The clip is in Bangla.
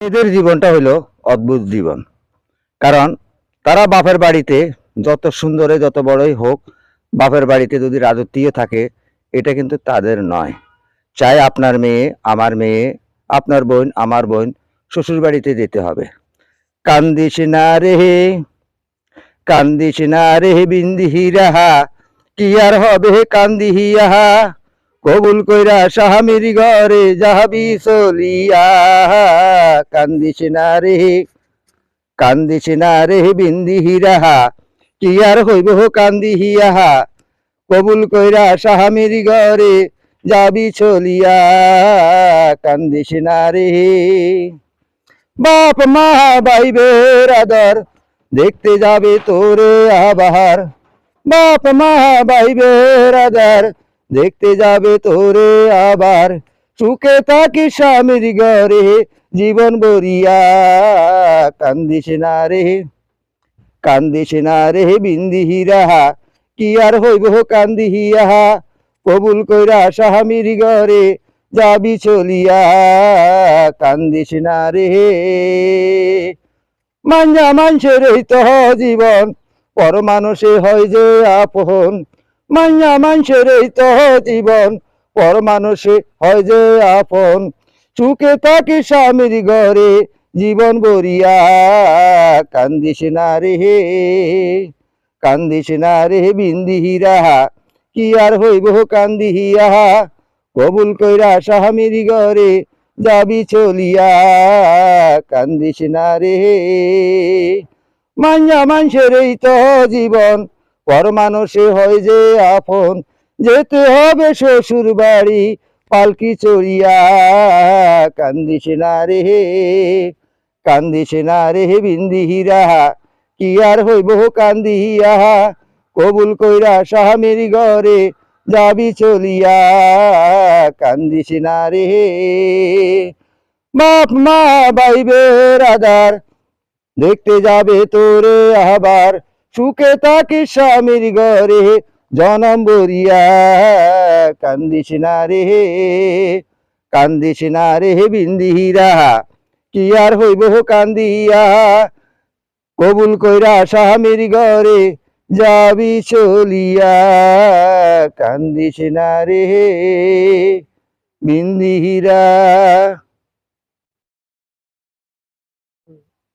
এদের জীবনটা হলো অদ্ভুত জীবন। কারণ তারা বাপের বাড়িতে যত সুন্দরে যত বড়ই হোক, বাপের বাড়িতে যদি রাজত্বীয় থাকে, এটা কিন্তু তাদের নয়। চাই আপনার মেয়ে আমার মেয়ে, আপনার বোন আমার বোন, শ্বশুর বাড়িতে যেতে হবে। কান্দিস না রে, কান্দিস না রে বিন্দিহি রাহা, কি আর হবে কান্দিহিয়া, কবুল কইরা স্বামীর ঘরে যাবি চলিয়া। কান্দিস না রে, কান্দিস না রে বিন্দিহি রাহা, কি আর হইব কান্দিহিয়া, কবুল কইরা স্বামীর ঘরে যাবি চলিয়া। কান্দিস না রে। বাপ মা বাইবের আদর দেখতে যাবে তোরে আবার, বাপ মা বাইবের আদর দেখতে যাবে তোরে আবার, সুখে থাকি স্বামীর ঘরে জীবন বরিয়া। কান্দিস না রে, কান্দিস না রে বিন্দিহি রাহা, কি আর হইব কান্দিহিয়া, কবুল কইরা স্বামীর ঘরে যাবি চলিয়া। কান্দিস না রে। মাঞ্জা মানুষের এই তো জীবন, পর মানুষে হয় যে আপন, মাঞ্জা মানুষের এই তো জীবন, পর মানুষে হয় যে আপন, সুখে থাকি স্বামীর ঘরে জীবন বরিয়া। কান্দিস না রে, কান্দিস না রে বিন্দিহি রাহা, কি আর হইব কান্দিহিয়া, কবুল কইরা স্বামীর ঘরে যাবি চলিয়া। কান্দিস না রে। মাঞ্জা মানুষের এই তো জীবন, পর মানুষে হয় যে আপন, যেতে হবে শ্বশুর বাড়ি পালকি চড়িয়া। কান্দিস না রে, কান্দিস না রে বিন্দিহি রাহা, কি আর হইব কান্দিয়া, কবুল কইরা স্বামীর ঘরে যাবি চলিয়া। কান্দিস না রে। বাপ মা বাইবের আদার দেখতে যাবে তোরে আবার, সুখে থাকি স্বামীর ঘরে জনম বরিয়া। কান্দিস না রে, কান্দিস না রে বিন্দিহি রাহা, কি আর হইব কান্দিয়া, কবুল কইরা স্বামীর ঘরে যাবি চলিয়া। কান্দিস না রে বিন্দিহি রাহা।